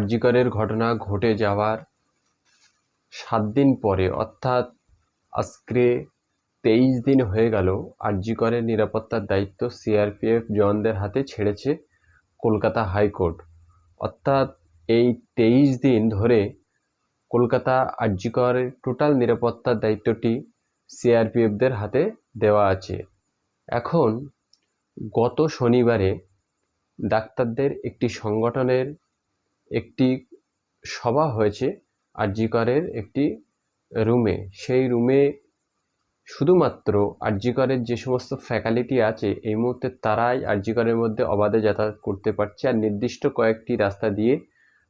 জি করের ঘটনা ঘটে যাওয়ার 7 দিন পরে অর্থাৎ আজকে 23 দিন হয়ে গেল আর জি করের নিরাপত্তার দায়িত্ব সিআরপিএফ জওয়ানদের হাতে ছেড়েছে কলকাতা হাইকোর্ট। অর্থাৎ এই 23 দিন ধরে কলকাতা আর জি করের টোটাল নিরাপত্তার দায়িত্বটি সিআরপিএফদের হাতে দেওয়া আছে। এখন গত শনিবারে ডাক্তারদের একটি সংগঠনের একটি সভা হয়েছে আর জি করের একটি রুমে। সেই রুমে শুধুমাত্র আর জি করের যে সমস্ত ফ্যাকাল্টি আছে এই মুহূর্তে তারাই আর জি করের মধ্যে অবাধে যাতায়াত করতে পারছে, আর নির্দিষ্ট কয়েকটি রাস্তা দিয়ে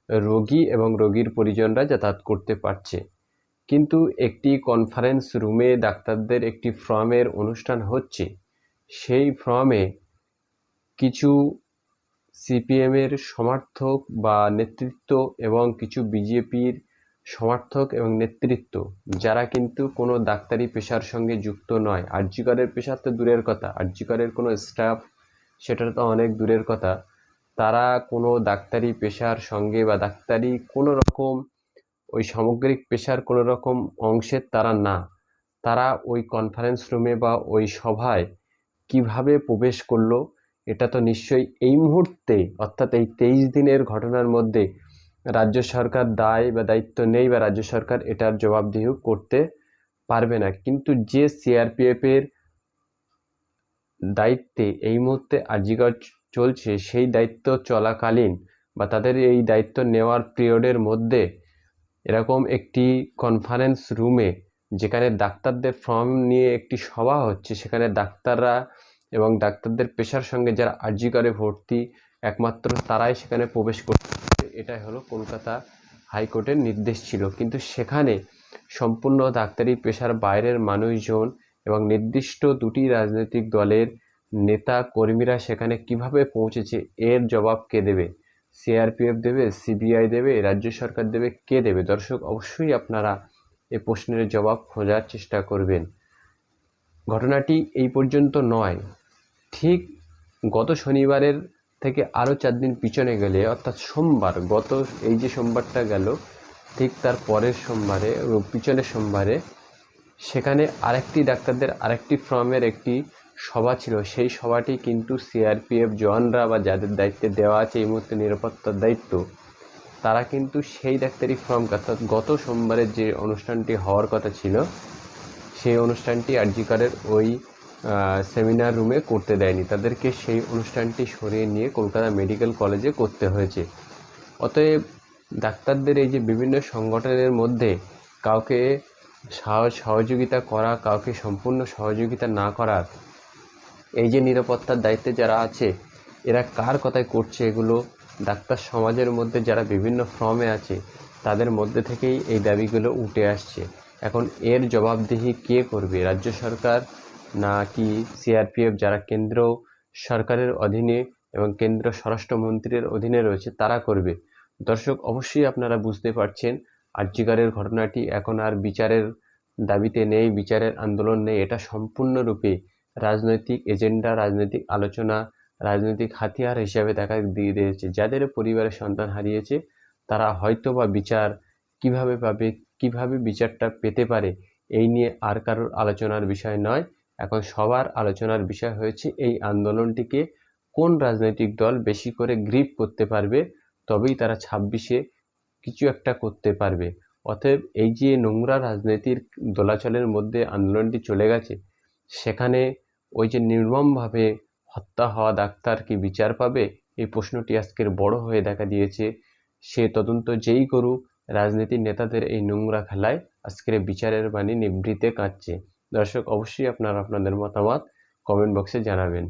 রোগী এবং রোগীর পরিজনরা যাতায়াত করতে পারছে। কিন্তু একটি কনফারেন্স রুমে ডাক্তারদের একটি ফোরামের অনুষ্ঠান হচ্ছে। সেই ফোরামে কিছু সিপিএমের সমর্থক বা নেতৃত্ব এবং কিছু বিজেপির সমর্থক এবং নেতৃত্ব, যারা কিন্তু কোনো ডাক্তারি পেশার সঙ্গে যুক্ত নয়, আর জি করের পেশা তো দূরের কথা, আর জি করের কোনো স্টাফ সেটা তো অনেক দূরের কথা, তারা কোনো ডাক্তারি পেশার সঙ্গে বা ডাক্তারি কোনো রকম ওই সামগ্রিক পেশার কোনো রকম অংশের তারা না। তারা ওই কনফারেন্স রুমে বা ওই সভায় কিভাবে প্রবেশ করলো, এটা তো নিশ্চয়ই এই মুহূর্তে অর্থাৎ এই 23 দিনের ঘটনার মধ্যে রাজ্য সরকার দায় বা দায়িত্ব নেই, বা রাজ্য সরকার এটার জবাবদিহি করতে পারবে না। কিন্তু যে সিআরপিএফের দায়িত্বে এই মুহূর্তে আরজি কর চলছে, সেই দায়িত্ব চলাকালীন বা তাদের এই দায়িত্ব নেওয়ার পিরিয়ডের মধ্যে এরকম একটি কনফারেন্স রুমে, যেখানে ডাক্তারদের ফর্ম নিয়ে একটি সভা হচ্ছে, সেখানে ডাক্তাররা এবং ডাক্তারদের পেশার সঙ্গে যারা আর জি করে ভর্তি একমাত্র তারাই সেখানে প্রবেশ করতে পারবে, এটাই হলো কলকাতা হাইকোর্টের নির্দেশ ছিল। কিন্তু সেখানে সম্পূর্ণ ডাক্তারি পেশার বাইরের মানুষজন এবং নির্দিষ্ট দুটি রাজনৈতিক দলের নেতা কর্মীরা সেখানে কিভাবে পৌঁছেছে, এর জবাব কে দেবে? সিআরপিএফ দেবে, সিবিআই দেবে, রাজ্য সরকার দেবে, কে দেবে? দর্শক, অবশ্যই আপনারা এই প্রশ্নের জবাব খোঁজার চেষ্টা করবেন। ঘটনাটি এই পর্যন্ত নয়, ঠিক গত শনিবারের থেকে আরও 4 দিন পিছনে গেলে অর্থাৎ সোমবার, গত এই যে সোমবারটা গেল ঠিক তার পরের সোমবারে, পিছনের সোমবারে সেখানে আরেকটি ডাক্তারদের আরেকটি ফর্মের একটি সভা ছিল। সেই সভাটি কিন্তু সিআরপিএফ জওয়ানরা বা যাদের দায়িত্বে দেওয়া আছে এই মুহূর্তে নিরাপত্তার দায়িত্ব, তারা কিন্তু সেই ডাক্তারি ফর্ম অর্থাৎ গত সোমবারের যে অনুষ্ঠানটি হওয়ার কথা ছিল সেই অনুষ্ঠানটি আর জি করের ওই সেমিনার রুমে করতে দেয়নি। তাদেরকে সেই অনুষ্ঠানটি সরিয়ে নিয়ে কলকাতা মেডিকেল কলেজে করতে হয়েছে। অতএব ডাক্তারদের এই যে বিভিন্ন সংগঠনের মধ্যে কাউকে সহযোগিতা করা, কাউকে সম্পূর্ণ সহযোগিতা না করার, এই যে নিরাপত্তার দায়িত্বে যারা আছে এরা কার কথায় করছে, এগুলো ডাক্তার সমাজের মধ্যে যারা বিভিন্ন ফর্মে আছে তাদের মধ্যে থেকেই এই দাবিগুলো উঠে আসছে। এখন এর জবাবদিহি কে করবে? রাজ্য সরকার নাকি সিআরপিএফ, যারা কেন্দ্র সরকারের অধীনে এবং কেন্দ্র স্বরাষ্ট্রমন্ত্রীর অধীনে রয়েছে, তারা করবে। দর্শক, অবশ্যই আপনারা বুঝতে পারছেন আর জি করের ঘটনাটি এখন আর বিচারের দাবিতে নেই, বিচারের আন্দোলন নেই। এটা সম্পূর্ণরূপে রাজনৈতিক এজেন্ডা, রাজনৈতিক আলোচনা, রাজনৈতিক হাতিয়ার হিসাবে দেখা দিয়ে দিয়েছে। যাদের পরিবারের সন্তান হারিয়েছে তারা হয়তো বা বিচার কিভাবে পাবে, কিভাবে বিচারটা পেতে পারে, এই নিয়ে আর কারোর আলোচনার বিষয় নয়। এখন সবার আলোচনার বিষয় হয়েছে এই আন্দোলনটিকে কোন রাজনৈতিক দল বেশি করে গ্রিপ করতে পারবে, তবেই তারা 26-এ কিছু একটা করতে পারবে। অতএব এই যে নোংরা রাজনীতির দোলাচলের মধ্যে আন্দোলনটি চলে গেছে, সেখানে ওই যে নির্মমভাবে হত্যা হওয়া ডাক্তার কি বিচার পাবে, এই প্রশ্নটি আজকের বড় হয়ে দেখা দিয়েছে। সে তদন্ত যেই করুক, রাজনীতির নেতাদের এই নোংরা খেলায় আজকের বিচারের বাণী নিভৃতে কাঁদছে। দর্শক, অবশ্যই আপনারা আপনাদের মতামত কমেন্ট বক্সে জানাবেন।